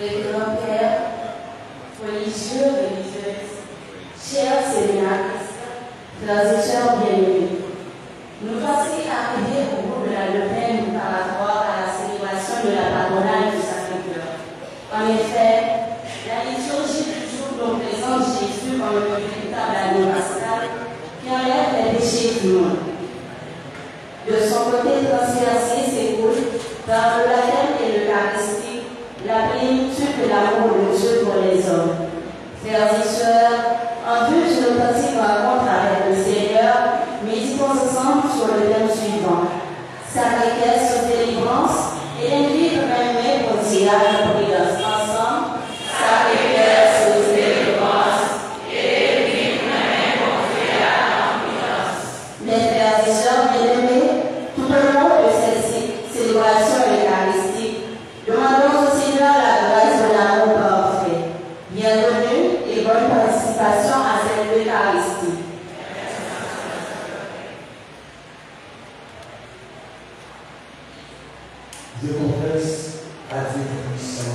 révérend Père, religieux, religieuses, chers séminaristes, frères et sœurs bien-aimés, nous voici arrivés au bout de la neuvaine par rapport à la célébration de la patronale du Sacré-Cœur. En effet, la liturgie du jour nous présente Jésus comme le véritable agneau pascal qui enlève les péchés du monde. De son côté transversé s'écoule, dans le baptême et l'Eucharistie, la plénitude de l'amour de Dieu pour les hommes. Frères et sœurs, en vue d'une authentique rencontre avec le Seigneur, méditons ensemble sur le thème suivant. Sacré-Cœur sur délivrance et l'invite même pour dire la prière ensemble. Sacré-Cœur sur délivrance et l'invite même pour dire la prière. Mes frères et sœurs bien-aimés, tout au long de cette célébration eucharistique, demandons au Seigneur la grâce de l'amour parfait. Bienvenue et bonne participation à cette Eucharistie. Je confesse à Dieu Tout-Puissant.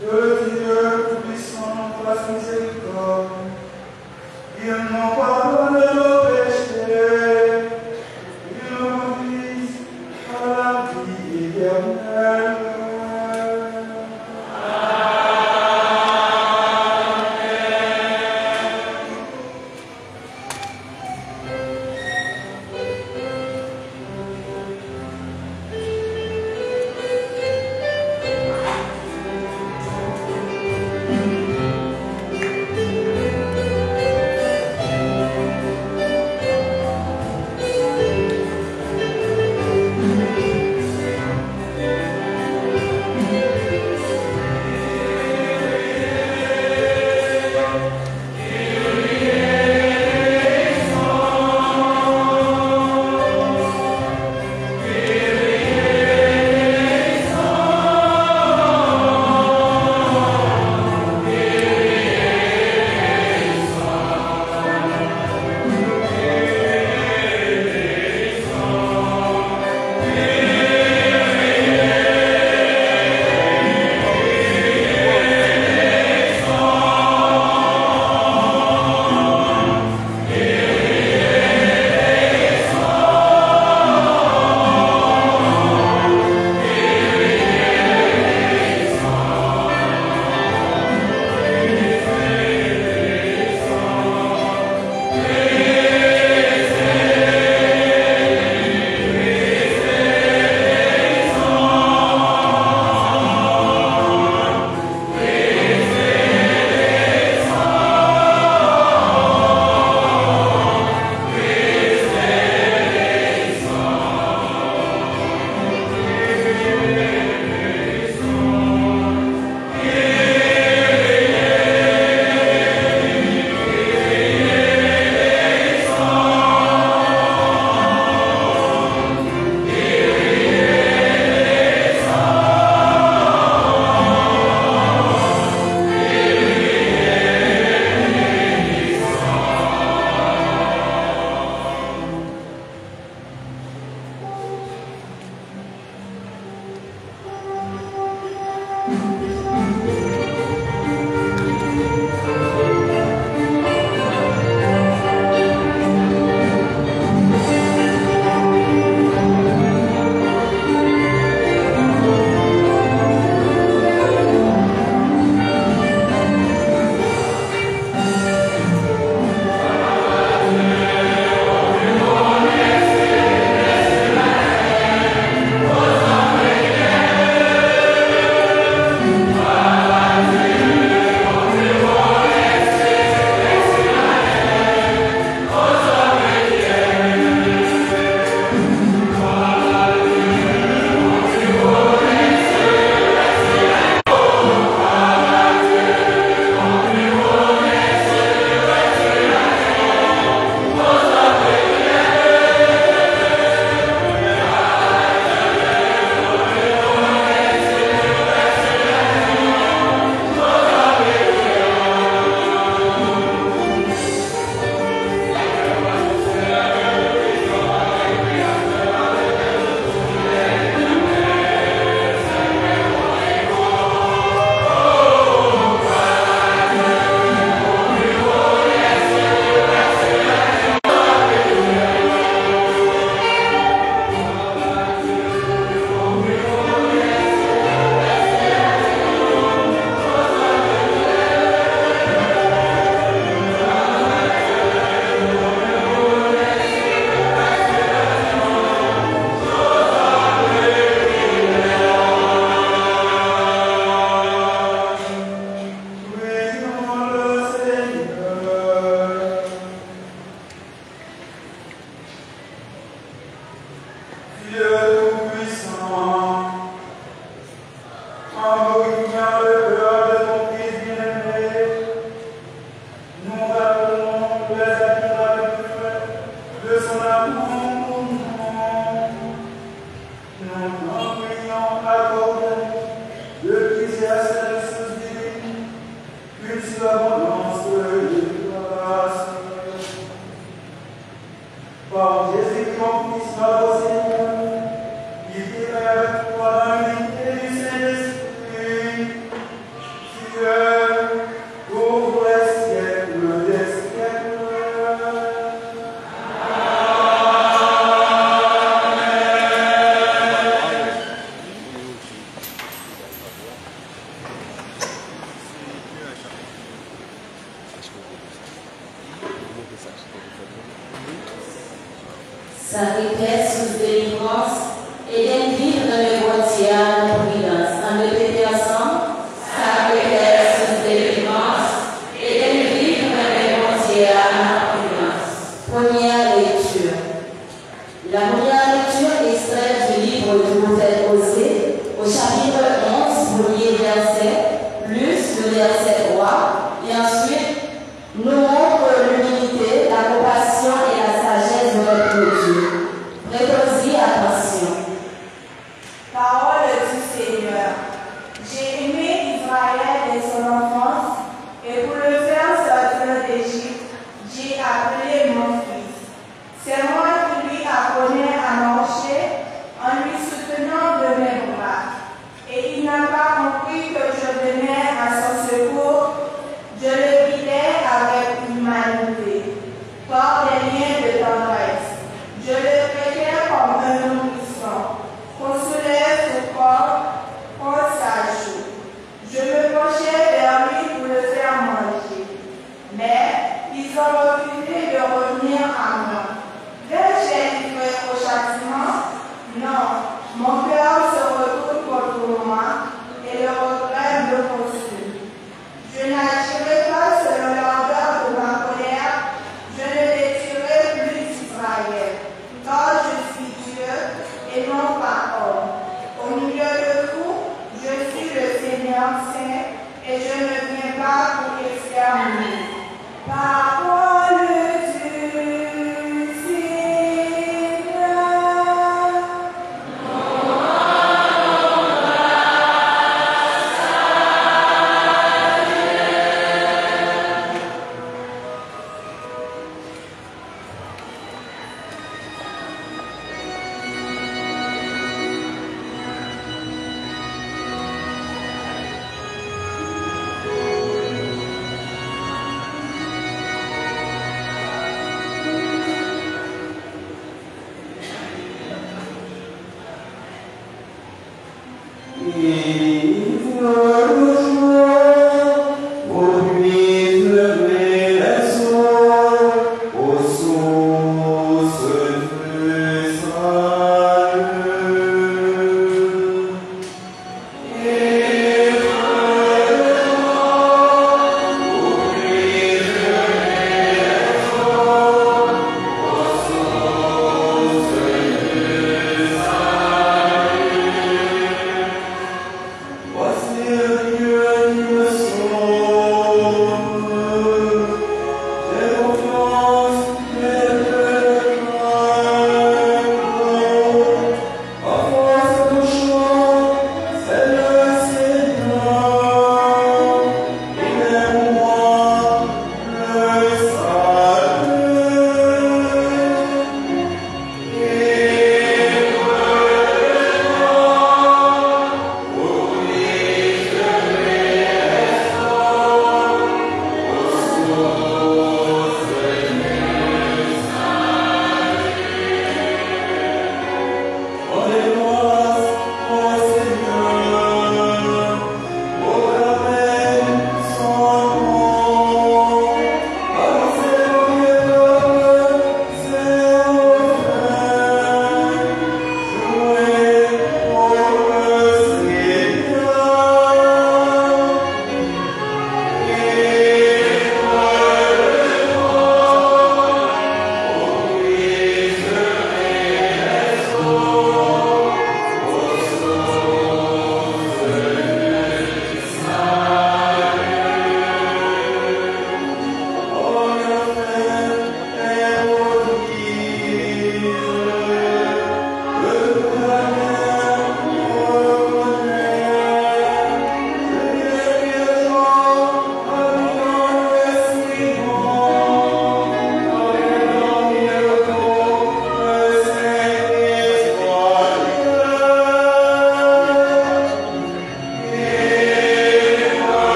Que Dieu Tout-Puissant fasse miséricorde et Sa riquesse sous délivrance et d'indigne dans le boîtier à la providence. En répéter ensemble. Sa riquesse sous délivrance et d'indigne dans le boîtier à la providence. Première lecture. La première lecture extrait du livre du prophète Osée, au chapitre 11, premier verset, plus le verset 3, et ensuite nous montre l'humilité, la compassion et la sagesse de notre Dieu. Prêtez-y attention. Parole du Seigneur. J'ai aimé Israël dès son enfance, et pour le faire sortir d'Égypte, j'ai appelé mon fils. C'est moi qui lui apprenais à marcher en lui soutenant de mes bras. Et il n'a pas compris que je venais à son secours. Je le guidais avec humanité, par des liens de tendresse. Je le traitais comme un nourrisson, qu'on soulève son corps, qu'on s'ajoute. Je me penchais vers lui pour le faire manger. Mais ils ont refusé de revenir à moi. Vais-je livré au châtiment? Non, mon cœur se retourne contre moi et le regret me consume. Je n'agirai pas selon l'ardeur de ma colère, je ne détruirai plus d'Israël, car je suis Dieu et non pas homme. Au milieu de vous, je suis le Seigneur Saint et je ne viens pas pour exterminer. Parole du Seigneur.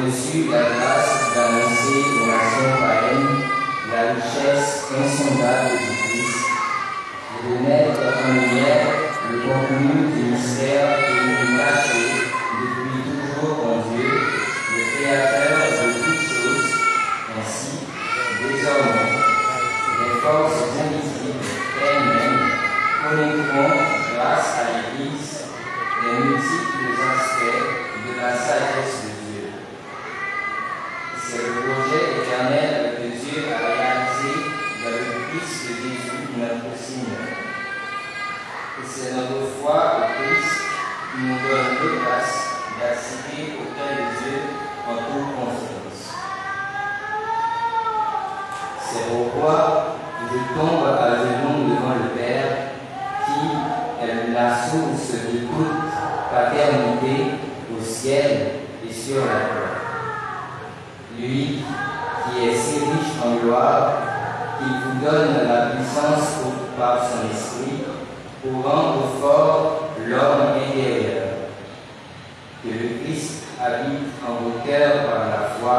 reçu la grâce d'annoncer aux nations païennes la richesse insondable du Christ, et de mettre en lumière le contenu du mystère qui nous caché depuis toujours en Dieu, le Créateur de toutes choses. Ainsi, désormais, les forces invisibles elles-mêmes connaîtront, grâce à l'Église, les multiples aspects de la sagesse de Dieu. C'est le projet éternel que Dieu a réalisé dans le Christ de Jésus, notre Seigneur. Et c'est notre foi au Christ qui nous donne l'audace d'accéder auprès de Dieu en toute confiance. C'est pourquoi je tombe à genoux devant le Père, qui est la source de toute paternité au ciel et sur la terre. Lui qui est si riche en gloire, qu'il vous donne la puissance par son esprit pour rendre fort l'homme intérieur. Que le Christ habite en vos cœurs par la foi,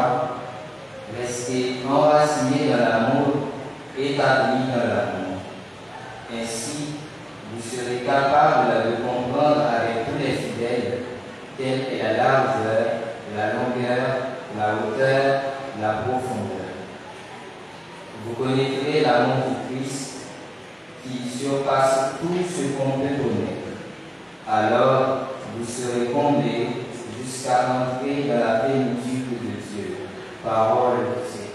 restez enracinés dans l'amour, établis dans l'amour. Ainsi, vous serez capables de comprendre avec tous les fidèles quelle est la largeur, la longueur, la hauteur, la profondeur. Vous connaîtrez l'amour du Christ qui surpasse tout ce qu'on peut connaître. Alors, vous serez comblés jusqu'à entrer dans la plénitude de Dieu. Parole du Seigneur.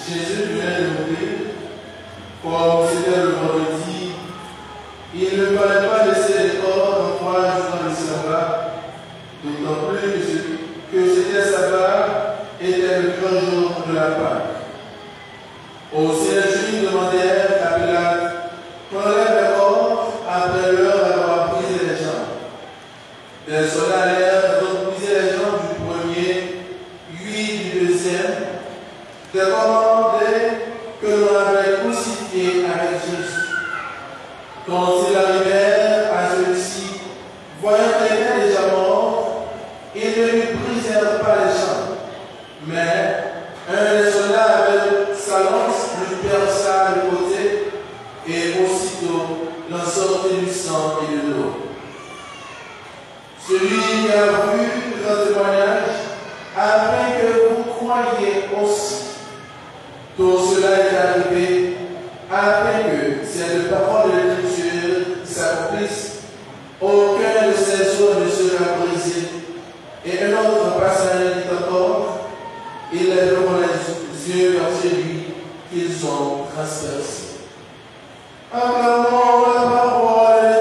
Jésus vient de mourir, comme c'était le vendredi, il ne fallait pas laisser les corps en 3 jours dans le sabbat, d'autant plus que c'était sabbat était le grand jour de la Pâque. Aussi les Juifs demandèrent à Pilate qu'on enlève les corps après leur avoir brisé les jambes. Les soldats allèrent reposer les jambes du premier, lui du deuxième, des commandés que l'on avait crucifié avec Jésus. Quand ils arrivèrent à celui-ci, voyant qu'il était déjà mort, ils ne lui brisèrent pas les jambes. Mais un des soldats avec sa lance lui perça le côté, et aussitôt il en sortit du sang et de l'eau. Celui qui a vu le témoignage, afin que vous croyiez aussi. Tout cela est arrivé afin que cette parole de l'Écriture s'accomplisse. Aucun de ces os ne sera brisé. Et un autre passage dit encore, ils lèveront les yeux vers celui qu'ils ont transpercé. Acclamons la parole de Dieu.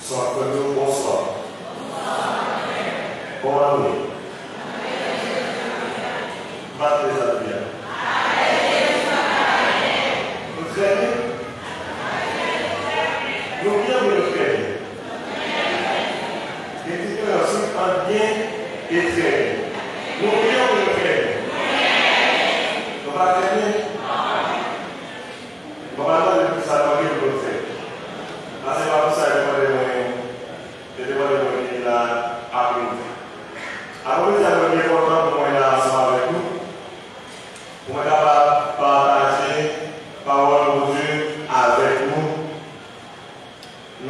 Soit que nous, bonsoir. Bonne nuit. Battez la bien. Vous traînez? Nous bien vous le traînez. Et dites ensuite en bien et traîner. Nous bien vous le traînez. On va traîner? Normalement, depuis ça, on va le faire. Là, c'est pas pour ça que je vais demander là après-midi. Après-midi, je suis content pour moi là ensemble avec nous. Pour moi, partager la parole de Dieu avec nous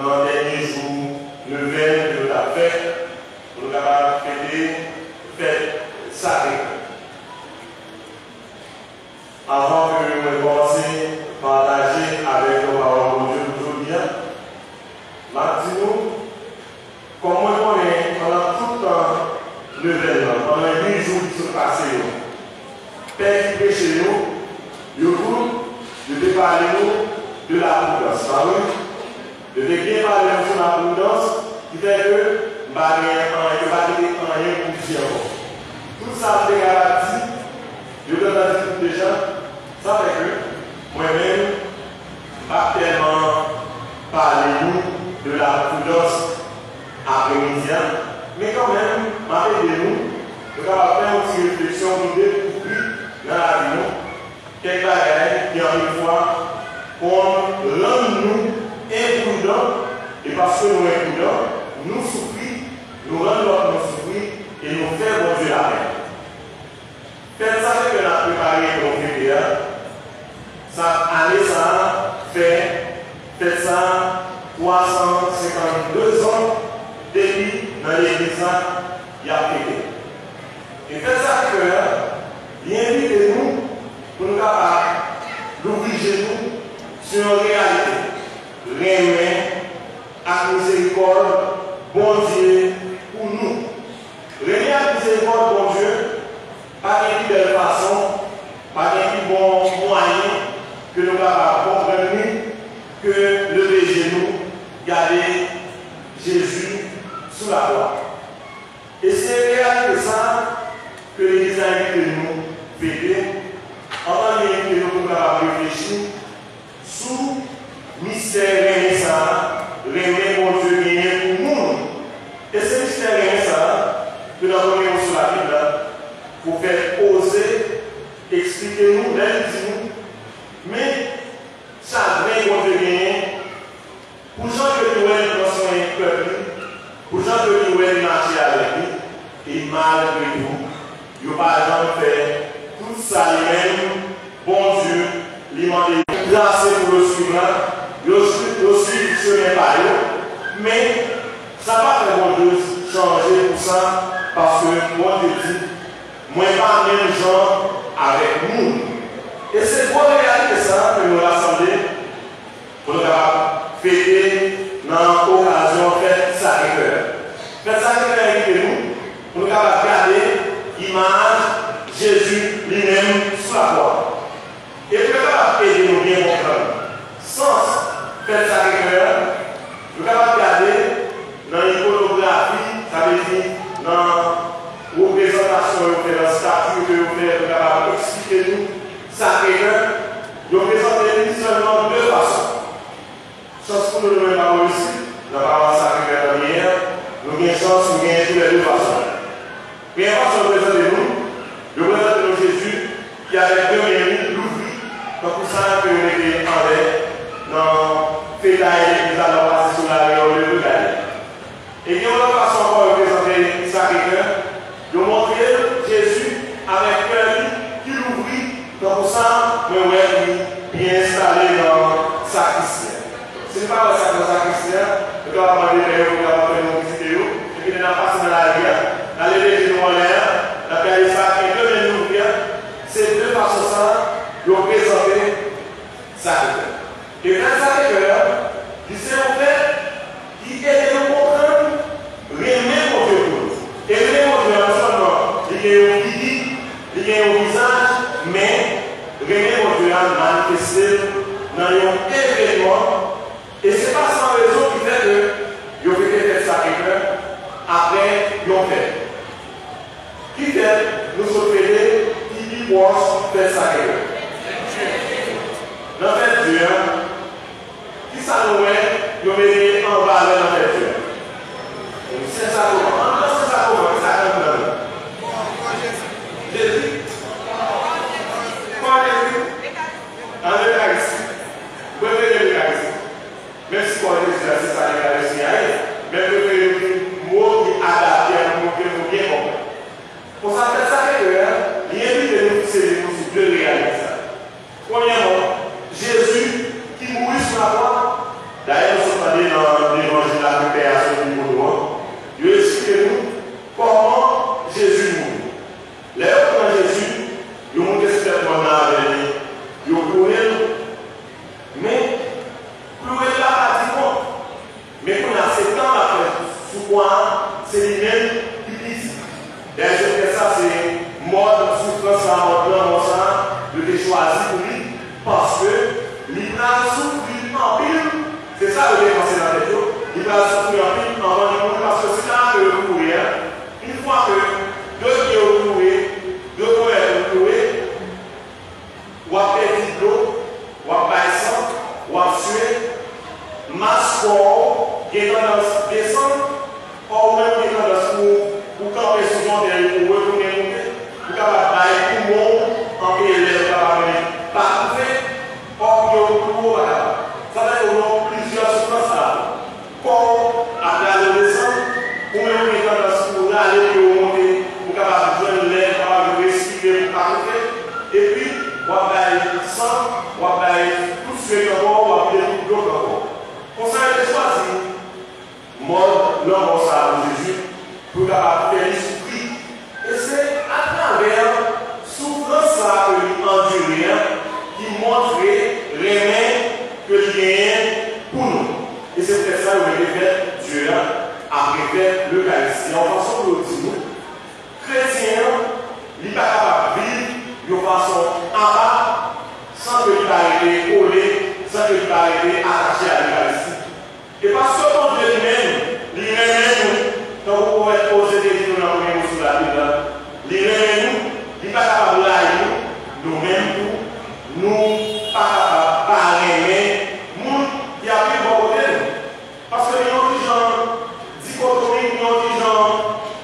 dans les derniers jours, le 20 de la fête, pour nous fêter fête sacrée. Avant que nous commencions à partager avec nos paroles de Dieu aujourd'hui, dis-nous comment on est pendant tout le temps l'événement, pendant les 8 jours qui sont passés. Père qui prie chez nous, je vais parler de la prudence. Je vais bien parler de la prudence qui fait que je ne vais pas rien pour dire. Tout ça est garanti, je donne la discussion déjà, ça fait que moi-même, je ne vais pas tellement parler de la prudence après-midi, mais quand même, rappelez-nous, nous allons faire une petite réflexion pour découvrir dans la vie, quelques bagages qui, en une fois, rend nous imprudents, et parce que nous sommes imprudents, nous souffrons, nous rendons l'autre nous souffrir, et nous faisons bon Dieu la paix. Faites ça que nous avons préparé pour nous, ça, allez ça, faites ça, 352 ans depuis dans l'église, il y a pété. Et faites ça que invitez-nous pour nous capables d'obliger nous sur une réalité. Réunion, à miséricorde, bon Dieu pour nous. Réunion à miséricorde, bon Dieu, pas de belle façon, pas de bon moyen que nous capables comprendre que le péché nous garder Jésus sous la croix. Et c'est réellement ça que l'Église a invité nous fêter, en tant que nous pouvons réfléchir sous mystère réunion mon Dieu gagné pour nous. Et ce mystère que nous avons sur la Bible pour faire oser expliquer nous, nous, mais ça vient mon Dieu gagné. Pour gens que nous avons dans son peuple, pour gens que nous avons marché avec lui, et malgré tout, il n'y a pas fait tout ça lui-même, bon Dieu, lui demander grâce pour le suivre, le suivre chemin par eux, mais ça va pas faire bon Dieu changer pour ça, parce que moi je dis, moi pas même gens avec nous. Et c'est pour regarder ça que nous rassemblons pour nous fêter dans l'occasion fête Sacré-Cœur. Fête Sacré-Cœur Saint-Esprit de nous, pour nous regarder l'image Jésus lui-même sous la croix. Et pour nous aider nous bien comprendre. Sens fait Sacré-Cœur, nous allons regarder dans l'iconographie, ça veut dire dans la représentation, dans la statue que vous faites, nous allons expliquer nous Sacré-Cœur. Nous présentons seulement deux façons. Chance pour nous donner la parole ici, la parole Sacré-Cœur de lumière, nous avons chance, nous avons tous les deux façons. Première façon de présenter nous présentons Jésus qui avait deux mains l'ouvrir, donc pour ça que nous étions en l'air, dans le nous allons passer sur la réole de regarder. Et puis, on a façon encore de présenter Sacré-Cœur, de montrer Jésus avec cœur qui l'ouvrit, donc pour ça, nous sommes bien installés dans sa Christienne. Ce n'est pas ça dans sa Christienne, nous allons demander à nous faire une visite, et puis nous allons passer dans la rivière, dans les légions en l'air, dans le pays sacré, deux mains l'ouvrir, c'est deux façons ça, de présenter Sacré-Cœur. Et dans Sacré-Cœur, il s'est en fait qui aide à comprendre réellement mon Dieu pour nous. Et réellement mon Dieu, non seulement il y a un physique, il y a un visage, mais réellement mon Dieu a manifesté dans un événement. Et ce n'est pas sans raison qui fait que il y a fait Sacré-Cœur après il y a fait. Qui fait nous opérer, qui dit fait Sacré-Cœur. Dans fait Dieu, qui ça nous met, nous met en valeur dans fait Dieu. C'est ça comment? C'est ça comment? C'est ça comment? Jésus. Comment Jésus? En l'Eucharistie. Vous préférez l'Eucharistie. Même si pour Jésus, c'est ça l'Eucharistie, mais vous préférez le mot qui est adapté à nous, que nous bien comprendre. Pour ça, faire Sacré-Cœur, il invite de nous fixer sur deux réalités. Premièrement, Jésus qui mourit sur la croix. D'ailleurs, nous sommes allés dans l'évangile de la création du monde. Il explique nous comment Jésus mourit. Là, quand Jésus, il monte certainement dans la vie, il pleuré, mais pleurer là pratiquement. Mais qu'on a 7 ans après, sous quoi c'est lui-même qui dit. D'ailleurs, ça, c'est mort, souffrance, en blanc, ça, de te choisir pour lui, parce que il a souffert en pile. C'est ça le dépenser dans la tête. Il a souffert en pile avant de mourir, parce que c'est là que vous mourrez. Une fois que deux qui ont mouru, deux qui ont mouru, ou à perdre l'eau, ou à baisser, ou à suer, masse corps, qui est tendance descendre, ou même qui est tendance pour camper souvent derrière, pour retourner, pour capable bailler tout le monde, en élève, capable parfait, or que ça va être plusieurs souffrances là. Comme après l'adolescence, ou même pour aller pour monter, pour capable de joindre l'air, capable de respirer, pour parfait. Et puis, on va bailler sang, on va bailler tout ce qui est encore, on va bailler tout l'autre encore. On s'est choisi, mort, l'homme ça Jésus, pour capable de faire souffrir. Et c'est à travers souffrance ça que lui endurer, qui montrait réellement que il gagne pour nous. Et c'est peut-être ça que vous avez fait Dieu après fait l'Eucharistie. En façon de dire nous, chrétiens, il n'est pas capable de vivre de façon en bas, sans que il va être collé, sans que il va être attaché à l'Eucharistie. Et parce que mon Dieu lui-même nous, quand vous pouvez poser des questions dans le sur la Bible, lui-même il n'est pas capable de l'aïe nous-mêmes, nous pas parrainer, nous qui a pris bon côté. Parce que nous avons des gens dichotomiques, nous avons des gens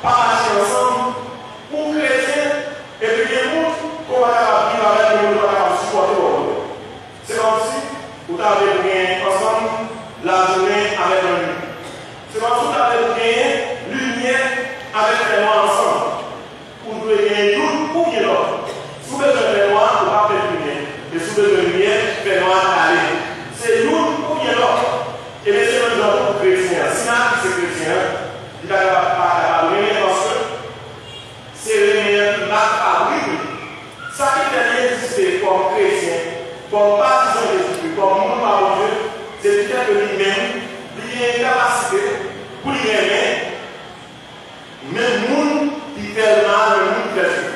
pas marcher ensemble, pour chrétiens, et puis des gens qu'on va vivre avec nous, nous va supporter l'autre. C'est comme si vous avez gagné ensemble la journée avec un lui. C'est comme si vous avez gagné lumière avec les mois ensemble. Vous devez gagner l'une pour bien l'autre. même monde qui fait le mal, même monde qui fait tout.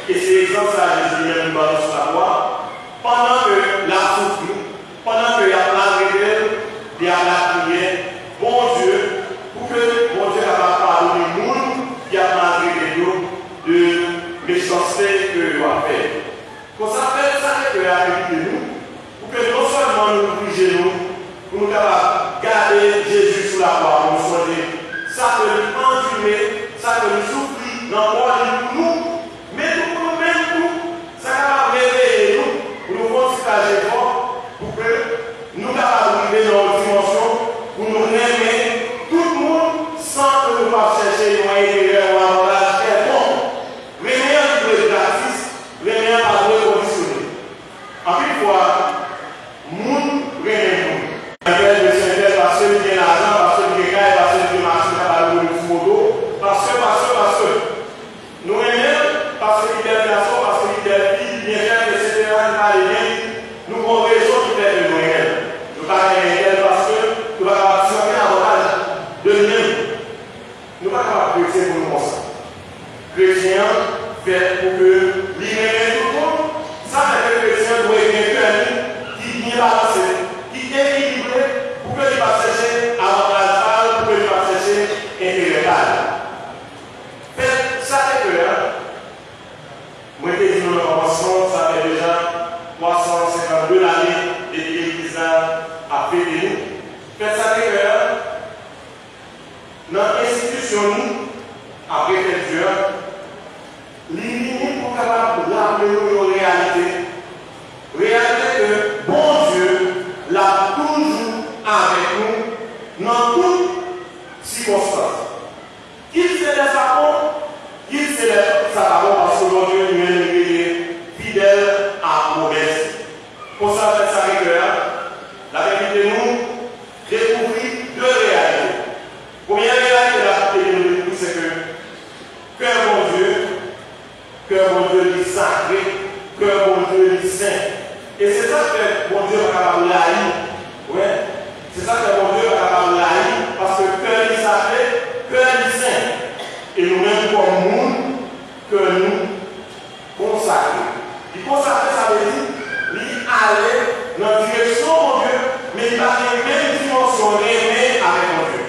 Et c'est exemple ça, Jésus vient nous parler sur la croix. Pendant que la souffre, pendant qu'il y a malgré elle, il y a la prière, bon Dieu, pour que bon Dieu capable de pardonner le monde qui a malgré nous de méchanceté que nous avons fait. Pour ça, faire ça que la vie de nous, pour que non seulement nous prions nous, pour nous capables de garder Jésus sous la croix, pour nous soigner, ça que nous endurer, ça que nous souffrir dans le corps de nous, mais pour nous-mêmes, ça capable de réveiller nous, pour nous constater fort, pour que nous capables de vivre dans notre dimension, pour nous aimer tout le monde sans que nous pas chercher nos intérêts ou avantages quelconques. Rien ne peut être gratis, rien pas de conditionner. En plus, fois, moun rien moun. De synthèse parce que il y a l'argent, parce que il y a gars, parce que il y a marché capable de nous moto, parce que nous aimons, parce que il y a des garçons, parce que il y a des filles, bien faire, etc. Nous avons raison de faire de nous aimer. Nous pas aimer parce que nous pas tirer avantage de nous. Nous pas capables de chrétien pour nous comme ça. Chrétien fait pour que l'aimer tout le monde. Ça fait que le chrétien doit aimer quelqu'un qui vient balancer, qui est équilibré pour que il va chercher avantage, pour que il va chercher intérêt. Fait ça fait que moi je dis nous commençons, ça fait déjà 352 années et l'Église a fait de nous. Fait ça fait que dans l'institution nous, après quelques Dieu, l'unité pour capable de rappeler nos réalités. Réalité que bon Dieu l'a toujours avec nous dans toutes circonstances. Qu'il s'élève sa compte, qu'il s'élève sa parole parce que bon Dieu lui est fidèle à promesse. Pour ça, fait ça avec la vérité nous découvrir deux réalités. Première réalité de la vérité nous, c'est que bon Dieu est sacré, que bon Dieu est saint. Et c'est ça que bon Dieu va capable de l'haïr. Ouais. C'est ça que bon Dieu va capable de l'haïr parce que cœur est sacré, cœur est saint. Et nous-mêmes comme monde que nous consacrons. Et consacrer, ça veut dire lui aller dans la direction de mon Dieu, mais il va dans la même dimension aimée avec mon Dieu.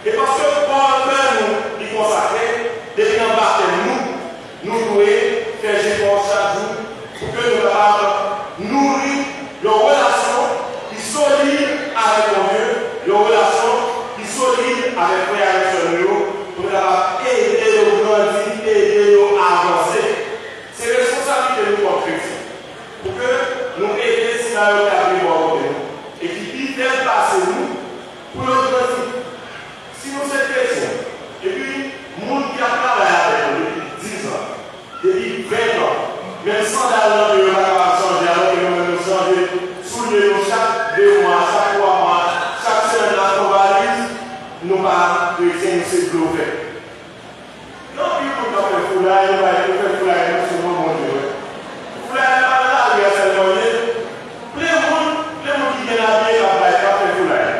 Et parce que quand nous lui consacrer, depuis en bas de nous devons faire effort chaque jour pour que nous puissions nourrir une relation qui est solide avec mon Dieu, une relation qui est solide avec le frère et nous, pour nous aider à grandir, aider à avancer. C'est la responsabilité de nous comme chrétiens. Pour que nous aidions si nous avons appris pour nous. Et qui vivent passer nous pour nous grandir. Si nous sommes chrétiens, et puis, le monde qui a travaillé avec nous depuis 10 ans, depuis 20 ans, même sans d'argent, nous ne pouvons pas changer, alors que nous devons changer, soulever nous chaque 2 mois, chaque 3 mois, chaque semaine dans nos valises, nous ne pouvons pas chrétiens, nous sommes bloqués. Non, puis nous avons fait foulard, nous avons fait foulard, nous sommes mon Dieu. Foulard, nous avons fait la vie à plein de monde qui vient à bien, nous avons fait foulard.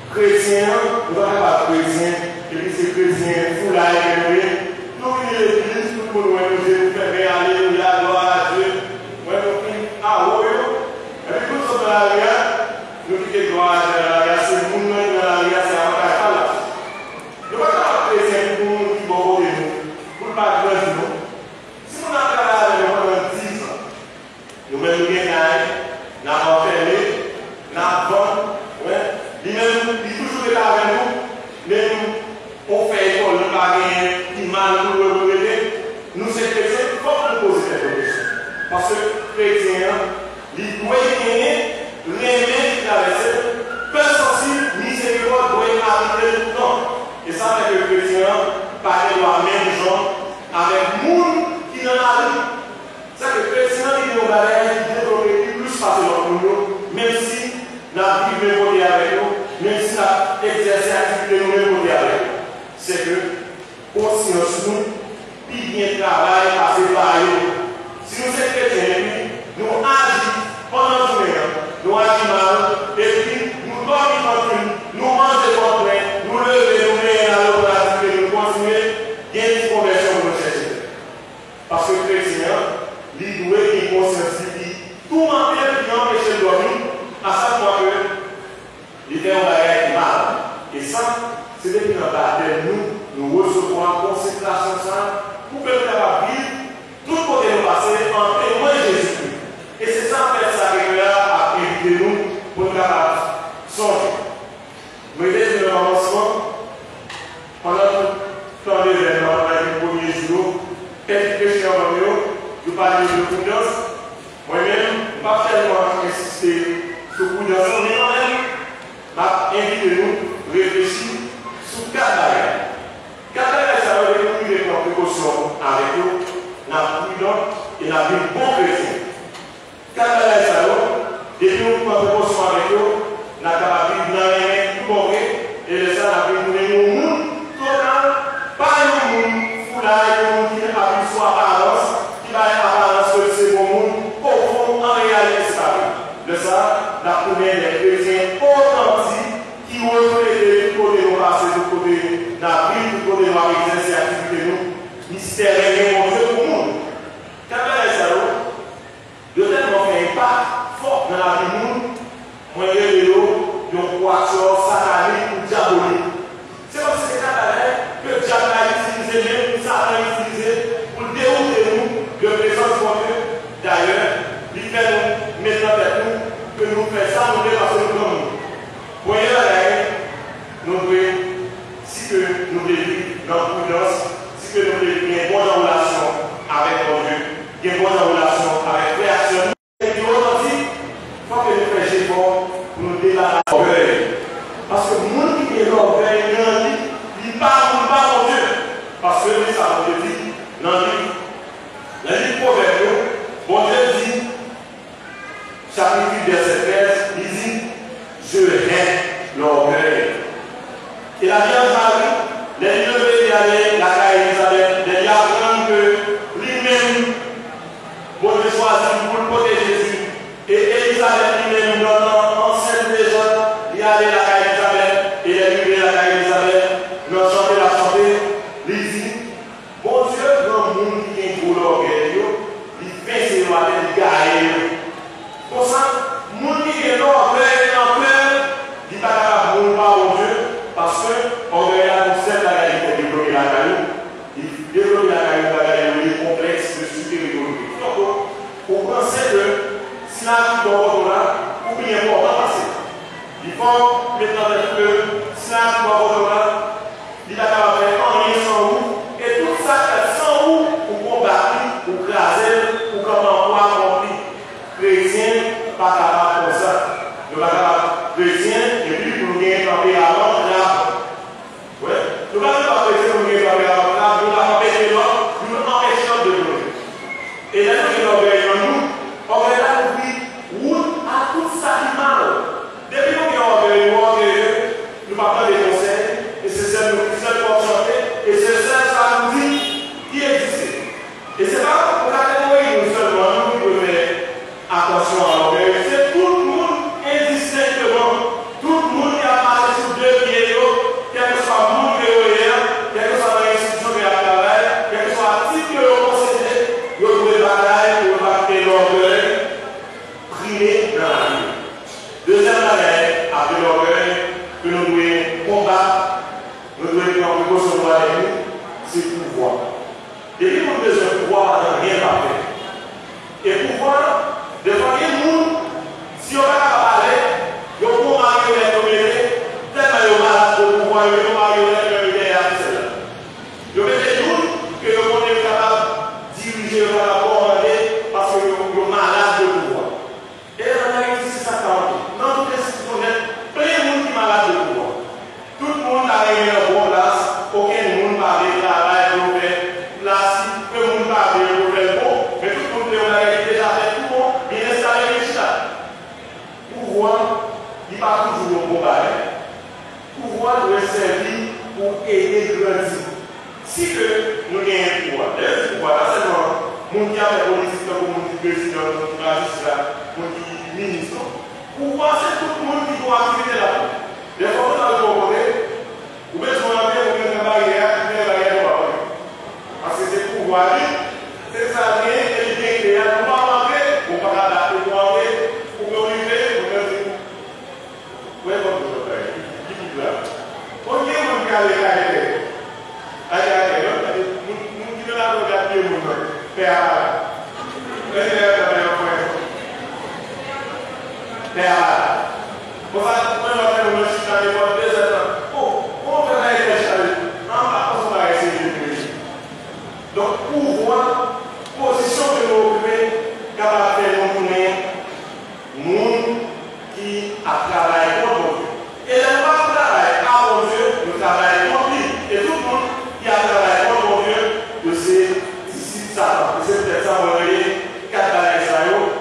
Chrétiens, nous n'avons pas de chrétiens, et puis ces chrétiens, foulard, nous venons à l'église, tout le monde nous dit, nous faisons alléluia, gloire à Dieu. Nous faisons ah oui, et puis nous sommes dans la rivière, nous disons gloire à Dieu, la rivière, c'est le monde dans la rivière, c'est un cas. Nous ne pouvons pas chrétiens pour nous qui vont voter nous, pour ne pas grandir nous. Si nous avons travaillé pendant 10 ans, nous-mêmes nous gagnons, nous avons fermé, nous avons lui-même, il toujours été avec nous, mais on fait école, nous pas gagner, il mal pour le regretter. Nous, ces chrétiens, il faut nous poser des questions. Parce que chrétien, il doit gagner, l'aimer, traverser, peu sensible, miséricorde, doit habiter tout le temps. Et ça fait que le chrétien parle de la même gens avec le monde qui dans la rue. C'est que le chrétien, il nous a développé plus facilement pour nous, même si nous avons vu même côté avec nous, même si nous avons exercé l'activité nous même côté avec nous. C'est que, conscience nous, puis bien travail, passer par eux. Si nous sommes chrétiens, nous agissons pendant la journée, nous agissons mal, et puis nous dormons tranquille, nous mangeons contre nous lever, nous mettons dans l'opération, nous continuons il y a une conversion pour nous chercher. Parce que le chrétien, il doit être conscient de tout mentir qui empêche de dormir, à chaque fois que il fait un bagage mal. Et ça, c'est depuis dans la terre, nous recevons en consécration ça pour que nous puissions vivre tout côté nous passer en témoin de Jésus-Christ. Et c'est ça en fait ça que nous a invité nous pour nous songer. Mettez le avancement pendant tout le événement, pendant les premiers jours, quelques questions en nous, je parle de prudence. Moi-même, je ne vais pas tellement insister sur prudence, mais moi-même, invité nous à réfléchir sur 4 bagages. 4 bagages, ça veut dire que nous avons des précautions avec nous, la prudence et la vie bon chrétien. 4 bagages, ça veut dire que nous avons des précautions avec nous, la capacité de nous tout mauvais, et ça, la vie de nous, total, pas un monde foulard, un monde qui n'a pas pu soit apparence, qui va être apparence que c'est bon monde, au fond, en réalité, c'est pas vrai. De ça, la première des chrétiens authentiques qui reflètent tout côté de nos passés, tout côté de la vie, tout côté de nos exercices et activités, nous, mystère et mon Dieu pour le monde. Quand on est ça, de tellement fait un impact fort dans la vie de nous, moi, je vais dire, une poisson satanique ou diabolique. C'est comme si c'était que le diable a utilisé, même Satan a utilisé pour dérouter nous de présence de Dieu. D'ailleurs, il fait nous mettre en tête nous que nous faisons ça, nous devons passer nous comme nous. Voyez la guerre, nous devons, si que nous devons vivre dans la prudence, si que nous devons vivre une bonne relation avec mon Dieu, une bonne relation avec la création, et puis authentique, il faut que nous fassions pour nous débarrasser de l'orgueil. Parce que le monde qui est l'orgueil, il parle mon Dieu. Parce que lui, ça nous dit, dans le livre Proverbe, bon Dieu dit, chapitre 8, verset 13, il dit, je hais l'orgueil. Et la Vierge Marie, les levés y allaient, la caille Elisabeth, les apprendre que lui-même, bon Dieu choisit pour le protéger Jésus. Et Elisabeth lui-même, dans l'ancienne légende, il allait la caille Elisabeth, et elle lui la caille Elisabeth, nous chanter la santé, il dit, bon Dieu, dans le monde qui est pour l'orgueil, il fait ses lois, il gagne. Pour ça, le monde qui est l'orgueil en plein, il n'est pas capable de pas au Dieu, parce que l'orgueil a pour cette réalité de développer la caillou, il développe la caillou, la caillou est complexe de supériorité. Donc, on pensait que si la vie doit là, ou bien important passer. Il faut maintenant que si la vie doit là, il est capable de faire en rien sans vous, et tout ça sans vous, pour combattre, pour craser, pour comment on va accomplir. Chrétien, pas capable comme ça. Nous pas capable chrétien, et puis pour nous gagner tempérament, là. Ouais. Nous pas capable chrétien pour nous gagner tempérament, là. Nous pas empêcher l'autre, nous empêchons de nous. Et là, nous avons nous, on va là pour dire, route à tout ça qui mal. Depuis nous avons nous pas prendre des conseils, et c'est ça nous pour chanter, et c'est ça nous dit qui existe. Et c'est pas pour catégorie nous seulement, nous pouvons faire attention à l'orgueil. C'est tout le monde indistinctement, tout le monde qui a marché sur 2 pieds, quel que soit le monde que vous avez, quelle que soit l'institution que vous travaillez, quel que soit le type que vous possédez, vous pouvez batailler pour battre l'orgueil, prier dans la vie. Deuxième manière, après l'orgueil, que nous devons combattre, nous devons prendre précaution pour nous, c'est pouvoir. Depuis nous devons pouvoir dans rien parfait. Et pouvoir, devant les gens, si on va parler, ils vont marier les communautés, tellement ils ont malade de pouvoir, ils vont marier les communautés à celle-là. Ils mettent des gens que ils vont être capables de diriger, ils vont commander, parce qu'ils ont malade de pouvoir. Et on a ici, c'est ça quand même. Dans toutes les institutions, plein de monde qui est malade de pouvoir. Tout le monde a réuni en bonne place, aucun monde n'a parlé de travail, de faire place, tout le monde n'a parlé de faire bon, mais tout le monde a déjà fait tout bon, bien installé les chats. Pouvoir, il n'est pas toujours un bon bagage. Pouvoir doit servir pour aider le grandir. Si que nous avons un pouvoir, le pouvoir, là c'est non, mon qui a fait politique, mon qui président, mon qui magistrat, mon qui ministre. Pouvoir, c'est tout le monde qui doit activer là. Des fois, vous avez un côté, vous mettez son avion, vous mettez une barrière, vous mettez une barrière, pouvoir, c'est ça qui est créé. On va manquer, on va adapter, on va arriver, on va arriver. Oui, bon, je vais faire. On y est, on va aller. Allez, nous qui nous avons regardé, nous faire. Pour ça, on va faire une machine à l'époque des états. Oh, on va faire une machine à l'époque. On va essayer de faire. Donc, pouvoir, position que nous occupons, capable de faire nous monde qui a travaillé pour nous. Et le pas travail à mon Dieu, nous travaillons pour lui. Et tout le monde qui a travaillé pour mon Dieu, de ces ici, ça, de ces personnes, vous voyez, quatre balaïs,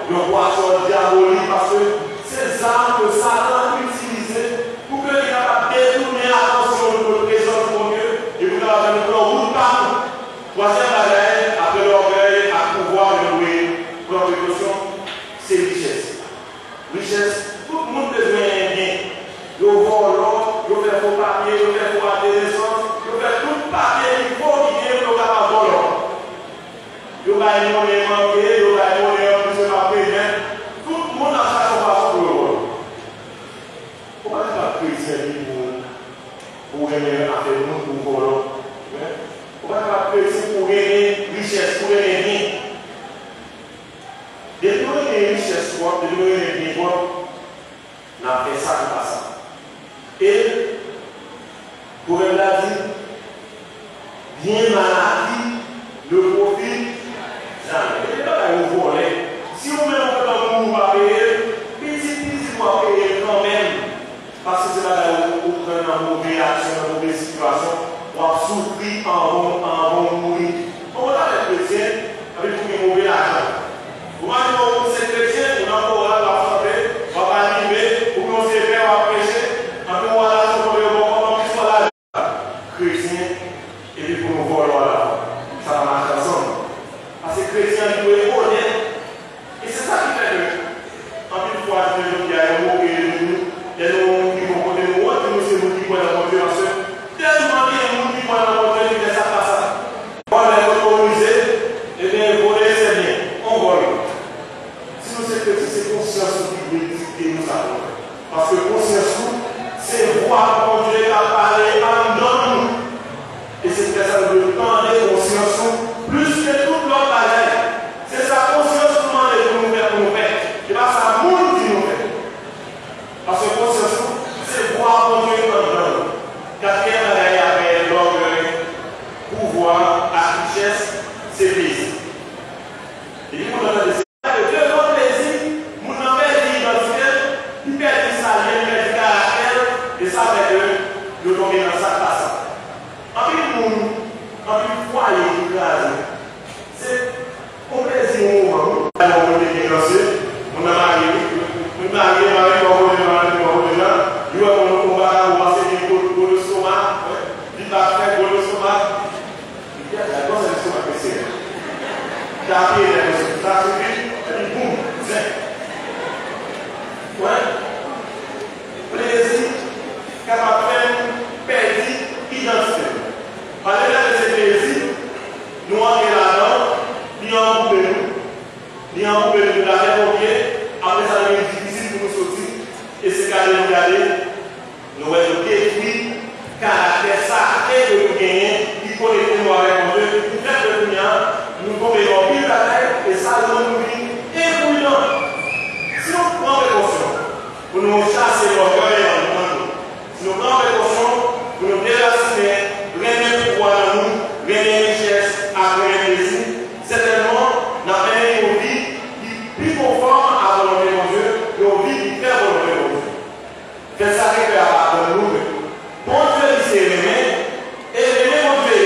le poisson diabolique, parce que ces armes que Satan utilisait pour que les capables de détourner l'attention de notre présence de mon Dieu et pour que nous roule partout. Troisième bagaille, après l'orgueil, à pouvoir de louer, pour précaution, c'est richesse. Richesse, tout le monde besoin d'un bien. Il vole l'or, il fait faux papier, il fait faux adolescence, il fait tout papier, il faut qu'il y ait le capable de voler. Il va y avoir des manqués, il va y avoir des hommes qui se papier, tout le monde a sa façon pour le voler. Pourquoi est-ce que la chrétienne pour gagner à faire nous pour voler? Pourquoi est-ce que la chrétienne pour gagner richesse, pour gagner bien? Dès que nous avons des richesses, dès que nous avons des biens, on a fait ça comme ça. Et, pour elle l'a dit, bien mal acquis, le profit, jamais. Et là, on voit, si on met un peu dans le monde, on va payer, petit, on va payer quand même. Parce que c'est là où on prend une mauvaise action, une mauvaise situation, on va souffrir en bon mourir. On va être chrétien avec une mauvaise action. Vous voyez, c'est chrétien, on a encore là la santé, on va animer, ou on s'est fait, on va prêcher, on va là, on va plus là. Chrétien, et puis pour nous voir là, ça va marcher ensemble. Parce que chrétien, il doit être honnête. Et c'est ça qui fait que, en plus de fois, il y a un mot qui est de nous, il y a des gens qui vont côté de nous, et nous, c'est nous qui pouvons la montrer en ce. Tellement qu'il y a des gens qui pouvont la montrer, il y a ça passe ça. On va l'autoriser, et bien, voler, c'est bien. On vole. C'est conscience qui doit dicter nous avons. Parce que conscience, c'est voir quand Dieu a parlé en nous. Et c'est pour ça que nous demandons conscience plus que toute l'autre bagaille. C'est sa conscience qui nous demande pour nous faire. Et pas sa monde qui nous fait. Parce que conscience, c'est voir quand Dieu est en nous. Quatrième bagaille avec l'orgueil, pouvoir, la richesse, c'est plaisir. Et il faut donner des de tomber dans sa place. En plus, foyer qui crase, c'est un plaisir au moment. On est lancé, on a marié, on a marié, on va passer pour le stomac, il va faire pour le stomac. Il y a la grosse stomac que c'est. Taper les ça suffit, et puis boum, c'est. Ouais. Plaisir, capable de faire perdu identité. Parler de ces plaisirs, nous entrons là-dedans, nous en coupons nous la tête au pied, après ça devient difficile pour nous sortir, et c'est quand nous regarder, nous allons détruire caractère sacré de nous gagner, qui connecte nous avec Dieu, qui fait de nous tombons dans pile la tête, et ça nous vit ébouillant. Si on prend précaution, pour nous chasser l'orgueil en nous, si nous prenons précaution, pour nous déraciner, rien de pouvoir dans nous, rien de richesse, après un plaisir, certainement, nous avons une vie qui est plus conforme à la volonté de Dieu, et une vie qui fait la volonté de Dieu. C'est ça qui fait à nous. Bon Dieu, il s'est aimé, et les mon Dieu,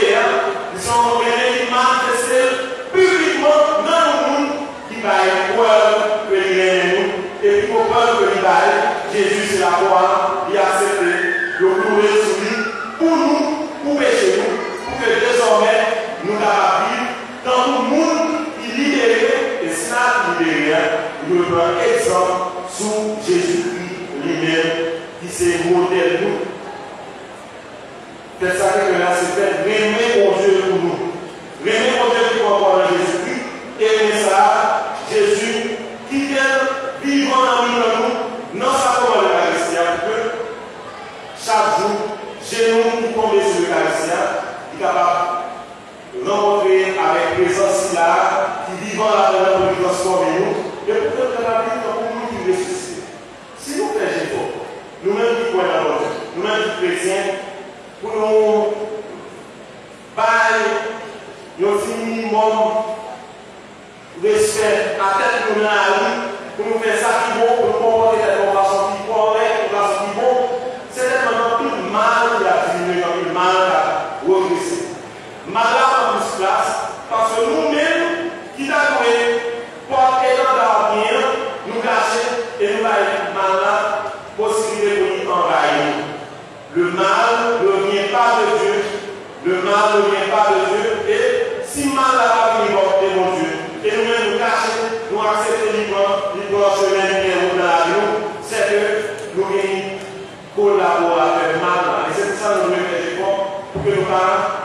ils sont venus manifester publiquement dans le monde qui va être preuve que il est nous, et puis pour preuve que il va être, Jésus c'est la croix, il a accepté. Le clouer sur lui pour nous, pour pécher nous, pour que désormais nous capables vivre dans le monde qui libéré et ça libéré. Nous prenons exemple sous Jésus-Christ lui-même qui s'est modèle nous. C'est ça que là c'est fait, aimer mon Dieu pour nous. Aimer mon Dieu vivant la valeur pour nous transformer nous, et pour que nous avons pour nous qui ressusciter. Si nous faisons nous-mêmes qui croyons dans Dieu, nous-mêmes qui chrétiens, pour nous bailler un minimum de respect à tête de nous dans la rue, pour nous faire ça qui est bon, pour nous comporter cette conversation qui est correcte, une conversation qui est bon, c'est tellement plus mal qui a diminué, plus mal qui a regressé. Malheur en plus place, parce que nous-mêmes, qui avons pour étant d'avenir, nous cacher et nous avons mal possibilité de nous envahir. Le mal ne vient pas de Dieu. Le mal ne vient pas de Dieu. Et si mal a venir de mon Dieu, et nous-mêmes nous cacher, nous accepter librement chemin de dans la vie, c'est que nous collaborons avec le mal. Et c'est pour ça que nous devons faire des efforts pour que nous parlons.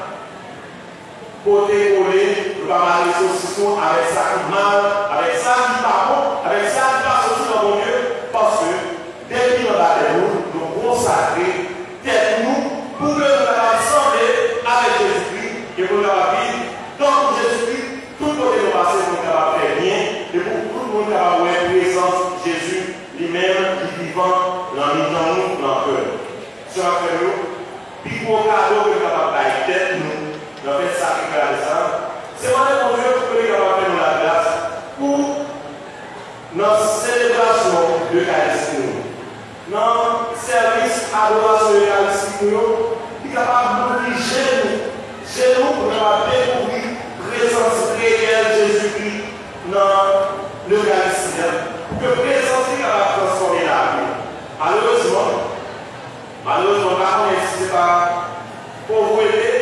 Côté collé, nous allons aller sur avec ça qui mal, avec ça qui pas bon, avec ça qui passe aussi dans mon Dieu, parce que depuis nous nous consacrer tête nous pour que nous allons sembler avec Jésus-Christ et pour nous vivre dans Jésus-Christ, tout côté nous passer pour nous faire bien et pour tout le monde avoir une présence Jésus lui-même qui vivant dans nous, dans le cœur. Ce qu'on fait nous, puis pour cadeau que nous avons fait tête nous. Dans le sacrifice de ça, c'est vraiment mon Dieu pour que nous ayons la grâce pour notre célébration de l'Eucharistie. Notre service adoration de l'Eucharistie, qui est capable d'obliger nous pour nous découvrir la présence réelle de Jésus-Christ dans l'Eucharistie. Pour que la présence est capable de transformer la vie. Malheureusement, quand on n'insiste pas pour vous aider,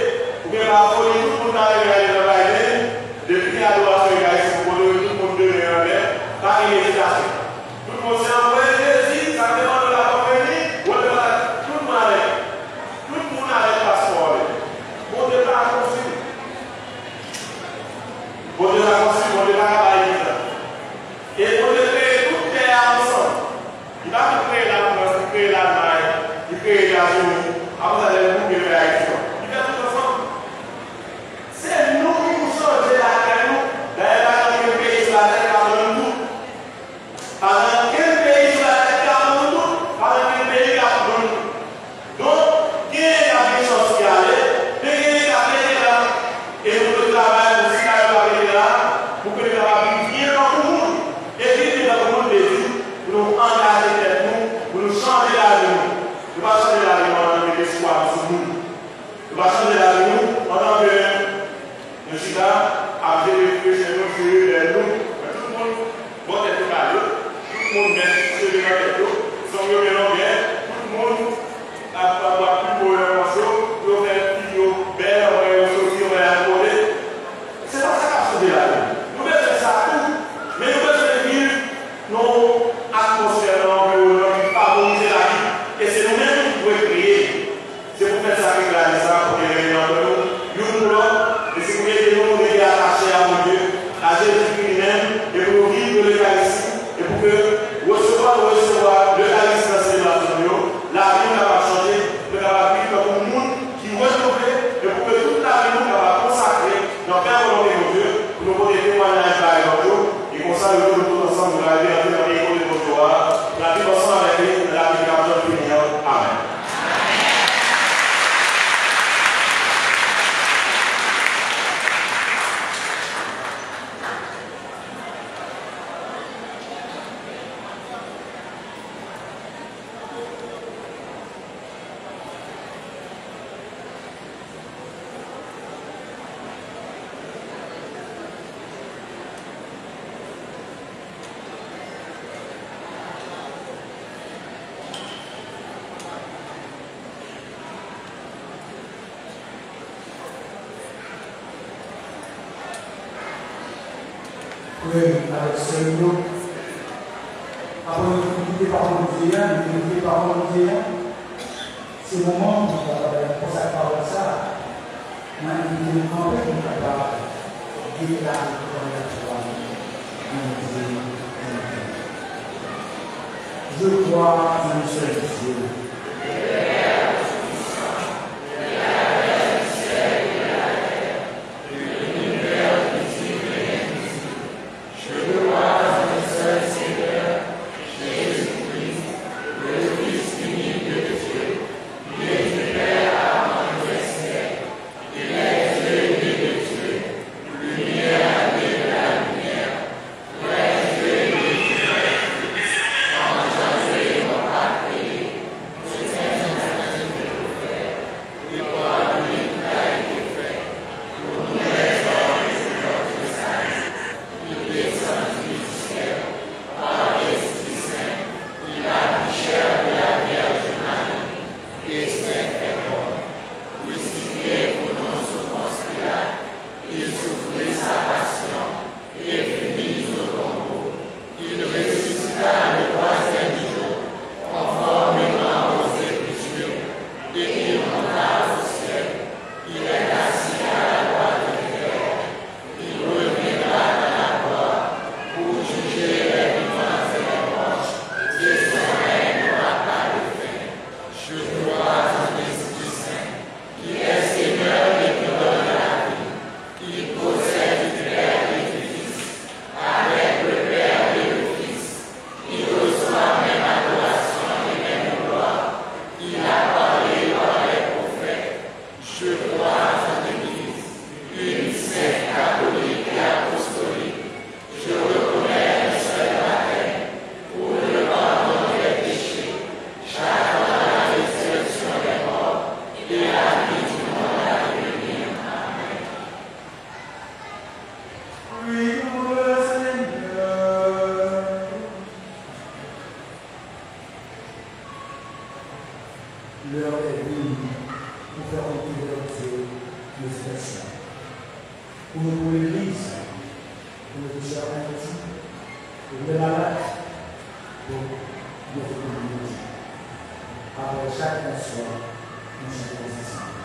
ou bien la folie, tout le monde arrive à aller depuis l'adoration eucharistique pour tout le monde demeure en l'air, par hésitation. Tout le monde s'est envoyé Jésus, ça demande de la compagnie, ou de la. Tout le monde avec. Tout le monde avec passeport. Bon Dieu l'a construit. Bon Dieu l'a construit, bon Dieu l'a travaillé. Et bon Dieu crée tout les ensemble. Il va tout créer la France, il crée l'Allemagne, il crée la Zone. Après, vous allez vous créer la réaction. Il fait tout ensemble. C'est nous qui nous changeons la terre. D'ailleurs, dans quel pays sur la terre pardonne tout? Dans quel pays sur la terre pardonne tout? Dans quel pays pardonne tout? Donc, qui est la puissance qui allait? Qui est la terre là? Et nous devons travailler pour ce qu'il y a là, pour que nous puissions bien dans le monde. Et puis, dans le monde des vies, pour nous engager tête nous, pour nous changer la vie. Nous ne pas changer la vie en tant que l'espoir sur nous. Nous ne pas changer la vie en tant que. Je suis là, avec les chez nous, sur les loups, tout le monde, bon, c'est tout à l'heure, tout le monde met sur les mains, sont mieux bien, tout le monde a pas plus pour le morceau, pour faire une vidéo belle, on va sortir, on va la coller. C'est pas ça qu'a sauvé la vie. Nous devons faire ça tout, mais nous devons vivre nos atmosphères, nos environnements, qui favorisent la vie. Et c'est nous-mêmes qui pouvons créer. C'est pour faire ça que la vie, ça, pour les réunions de nous, nous, et si vous voulez nous aider à attacher à mon Dieu, à Jésus-Christ lui-même, et pour vivre l'Eucharistie, et pour que recevoir l'Eucharistie dans ces relations, la vie n'a pas changé, nous avons vivre comme un monde qui renouvelé, et pour que toute la vie nous va consacrer dans la volonté de Dieu, pour nous donner des témoignages par exemple, et comme ça, nous tous ensemble, nous allons aller dans les écoles de notre joie, la vie ensemble avec lui, la vie de l'Union. Amen. Oui, avec ce mot. Après, nous par Dieu, c'est le moment où on va consacrer à ça. On a une campagne qui est capable de guérir la je crois en un seul Dieu. pour nous, pour l'Église, pour nos chers Haïti, pour les malades, pour notre communauté. Après chaque soir, nous sommes ensemble.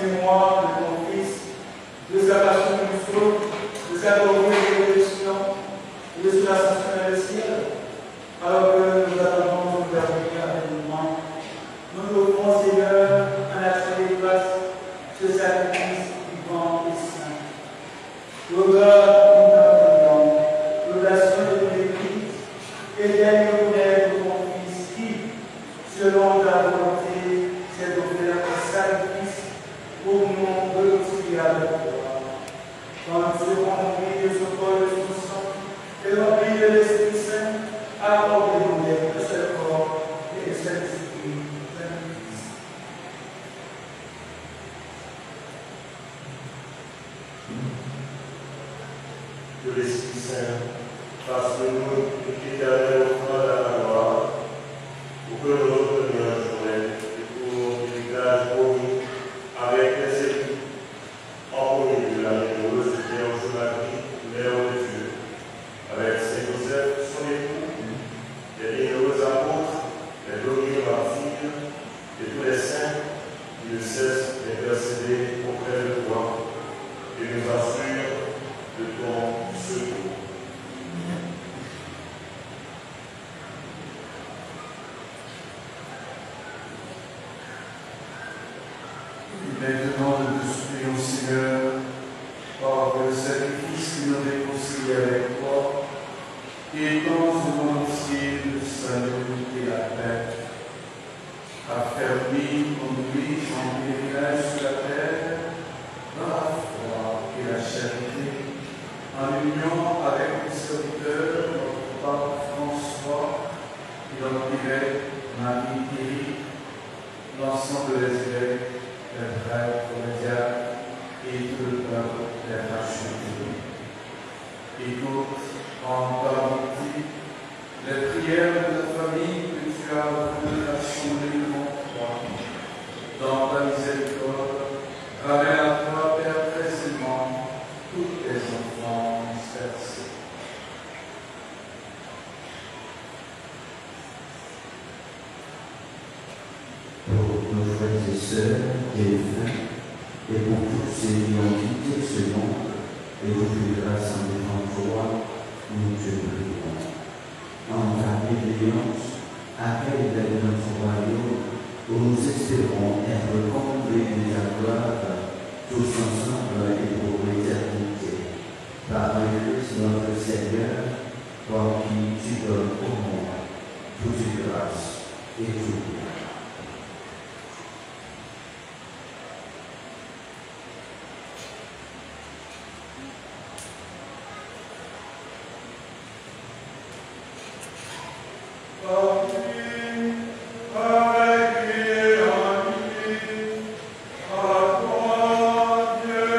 mémoire de ton Fils, de sa passion jusqu'au, de sa glorieuse résurrection et de son ascension dans le ciel, alors que nous attendons son dernier avènement. Nous offrons, Seigneur, en action de grâce, ce sacrifice vivant et saint. Regarde, nous t'attendons, l'oblation de ton Église, et dernier honneur de ton Fils qui, selon ta volonté, s'est offert un sacrifice pour nous réconcilier avec toi. Quand nous serons remplis de son corps et de son sang, et remplis de l'Esprit Saint, accordez-nous un seul corps et un seul esprit. Que l'Esprit Saint fasse de nous une éternelle offrande à la gloire, pour que nous obtenions un journée et pour l'héritage promis avec les époux, en premier lieu la généreuse Vierge Marie, Mère de Dieu, avec Saint Joseph, son époux, les bienheureux apôtres, les glorieux martyrs et tous les saints qui ne cessent d'intercéder auprès de toi et nous assurent de ton secours. Maintenant, nous te supplions, Seigneur, par le sacrifice qui nous réconcilie avec toi, et dans ce monde entier le salut et la paix, affermis comme Église en pèlerinage sur la terre, dans la foi et la charité, en union avec le serviteur, notre pape François, et notre évêque Marie-Thierry, l'ensemble des évêques, les prêtres, les diacres et tout le peuple des archevêques. Écoute en ta bonté les prières de ta famille que tu as voulu rassembler devant toi. Dans ta miséricorde, ramène à toi, Père, précisément tous tes enfants dispersés. Pour nos frères et sœurs et frères, et pour tous ceux qui ont quitté ce monde, et pour que grâce en devant toi, nous te prions. En ta bienveillance, accueille dans notre royaume, où nous espérons être comblés de ta gloire, tous ensemble et pour l'éternité. Par Christ notre Seigneur, par qui tu donnes au monde toute grâce et tout bien. Avec lui, à toi, Dieu.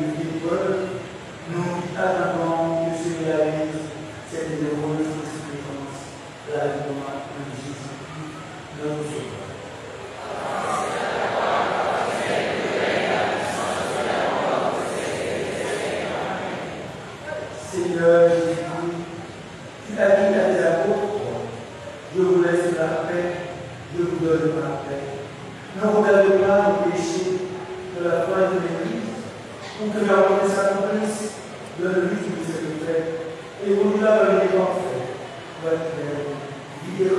de l'école, nous attendons que se réalise cette heureuse conséquence de la demande de Jésus, notre Sauveur. Seigneur Jésus, tu as dit à tes apôtres, je vous laisse la paix, je vous donne ma paix. Ne regardez pas nos péchés de la foi de l'Église, pour que la promesse s'accomplisse de l'Église de cette paix, et au-delà de l'évangile, votre vie